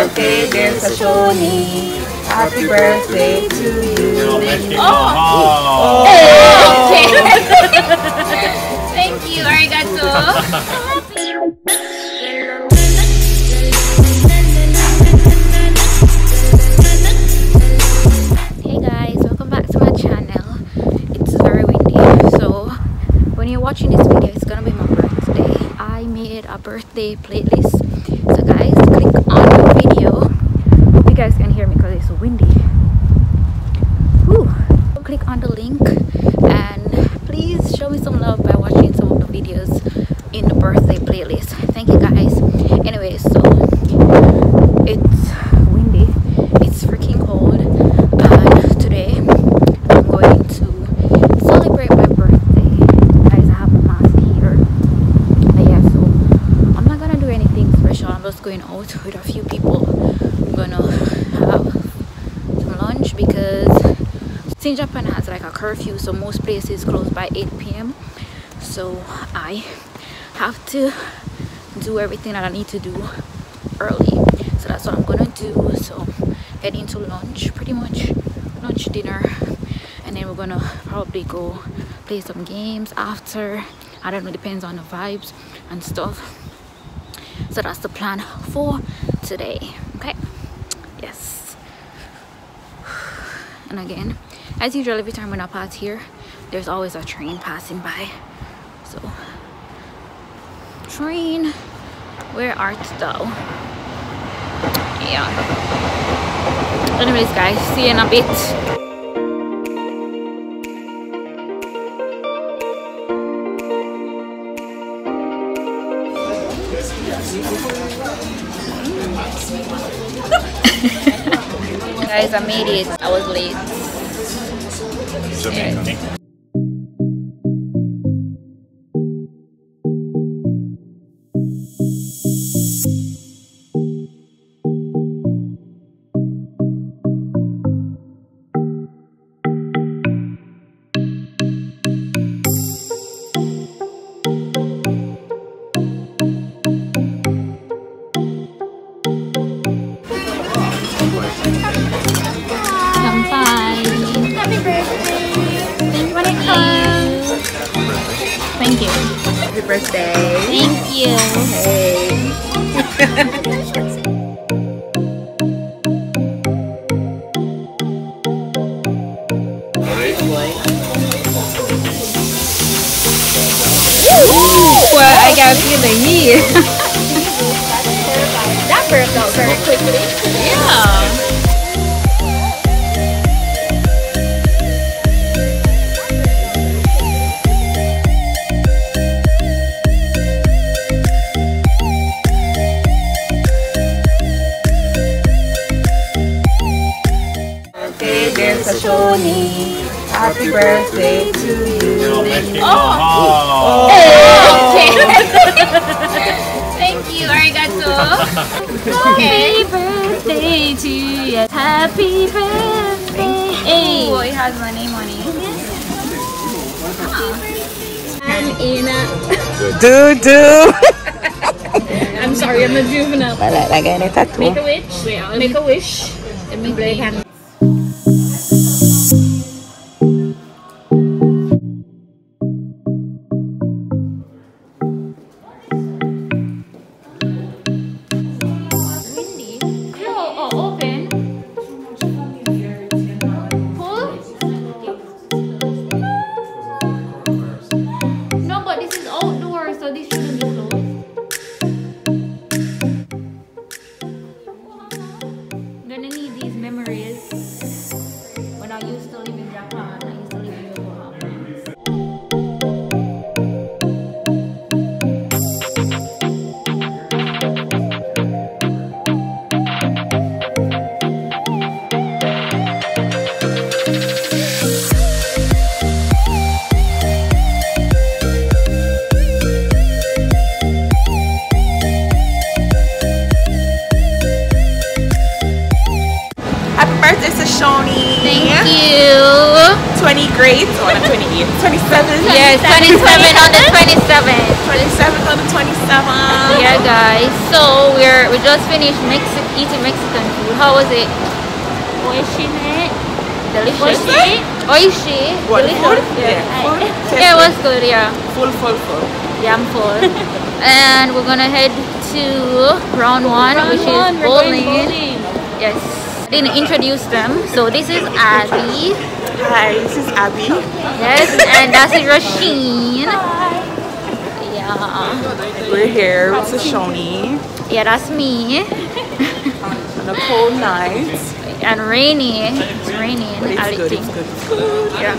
birthday, dear Sashoni. Happy birthday to you. Oh. Okay. Thank you, arigato. Hey guys, welcome back to my channel. It's very windy, so when you're watching this video, it's gonna be my birthday. I made a birthday playlist, so guys, click on the video. Hope you guys can hear me because it's windy. Whew. Click on the link and please show me some love by watching some of the videos in the birthday playlist. Thank you guys. Anyway, so it's windy, it's freaking cold, and today I'm going to celebrate my birthday. Guys, I have a mask here. But yeah, so I'm not gonna do anything special. I'm just going out with a few people. I'm gonna have some lunch because since Japan has like a curfew, so most places close by 8 p.m. so I have to do everything that I need to do early, so that's what I'm gonna do. So heading to lunch, pretty much lunch, dinner, and then we're gonna probably go play some games after. I don't know, depends on the vibes and stuff. So that's the plan for today. Okay, yes. And again, as usual, every time when I pass here, there's always a train passing by. So, train, where art thou? Yeah. Anyways, guys, see you in a bit. Guys, I made it. I was late. Thank you. Happy birthday. Thank you. Hey. Well, I got a feeling here. That burnt out very quickly. Yeah. Dear Sashoni, happy birthday to you. Oh. Okay. Thank you, arigato. Happy birthday to you. Happy birthday. Hey. Oh, it has my name on it. And Ina. Do. I'm sorry, I'm a juvenile. Lagay na tattoo. Make a wish. Make a wish. Let me play hand. birthday, Sashoni. Thank you. 20 grades, or not 28, 27. Yes, 27 on the 27th. 27th on the 27th. Yeah, guys. So we just finished Mexico. eating Mexican food. How was it? Oishi. Delicious. Oishi. What, Delicious. food? Yeah, food. Yeah, it was good. Yeah. Full. Yeah, I'm full. And we're gonna head to round one, which is bowling. Yes. Didn't introduce them. So this is Abby. Hi, this is Abby. Yes, and that's Rasheen. Yeah. We're here with Shoshone Yeah, that's me. on a cold night. And rainy. It's raining. But it's good, Aliting. it's good, it's good. Yeah.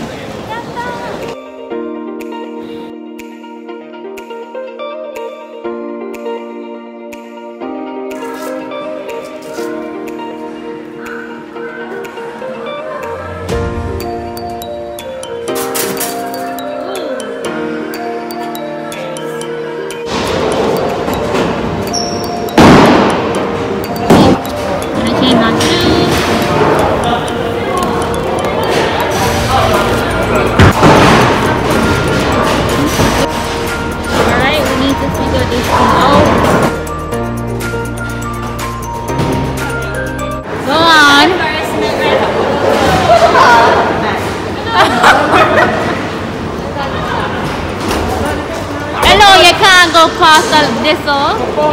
Go past this all. Go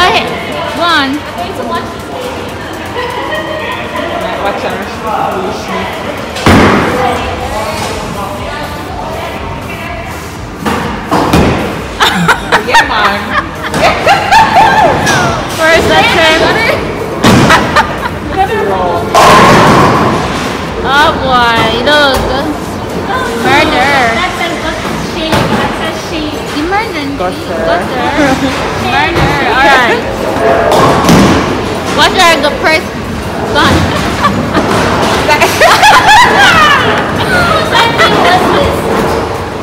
ahead. Go on. Yeah, man. First attempt. Oh boy, look. Murder. Murder. Alright. Watch her go first. Gone.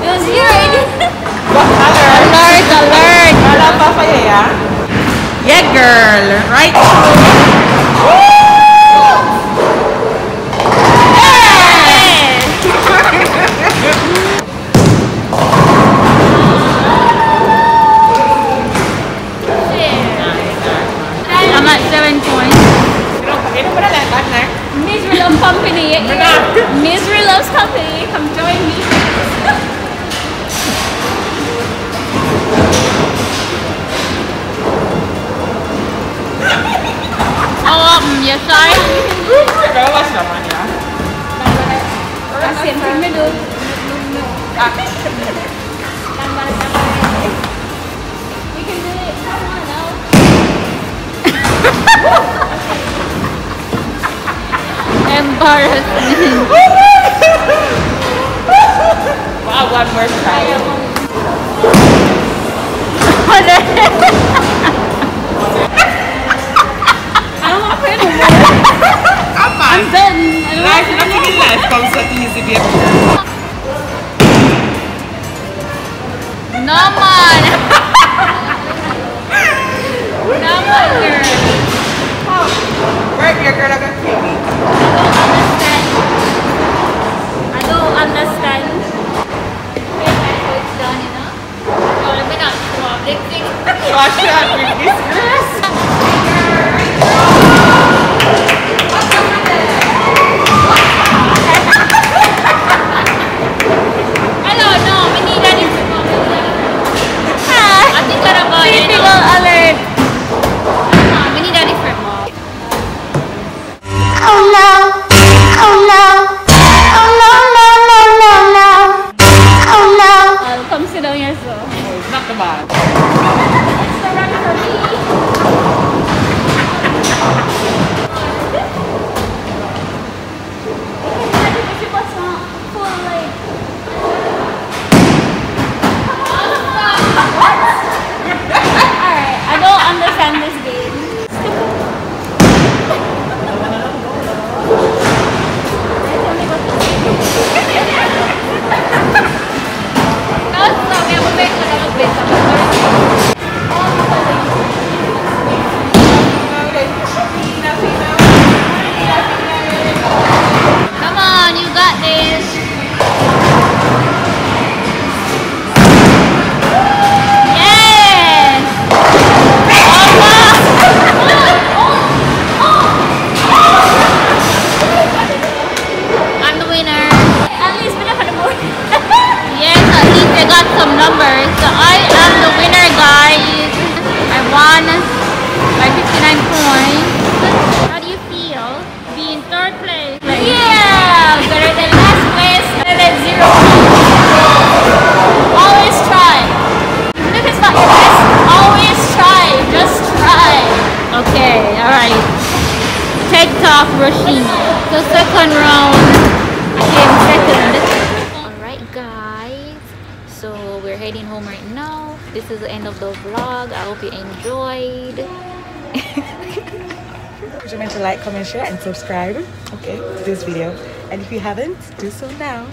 It was weird. Alert. Yeah, girl. Right. I'm at 7 points. Misery loves company. Misery loves company. Come join me. Oh, you're sorry? We can do it. Come on now. Embarrassing. Wow, one more try. I don't want to play no more. I'm done. Life, nothing in life comes so easy, baby. No man. No man, girl. Right here, girl, I got kill me. I don't understand. It's done, you know? No, let me not show off. Let's see. Wash that with this grass. I don't know. We need a different moment. I think that about it. Critical alert. We need a different mode. Oh no, oh no, oh no, no, no, no, no, oh no. Come sit down yourself. Oh, it's not the bad. It's the run for me. tough rushing. So second round came second. Alright guys, so we're heading home right now. This is the end of the vlog. I hope you enjoyed. Don't forget to like, comment, share and subscribe, okay, to this video. And if you haven't, do so now.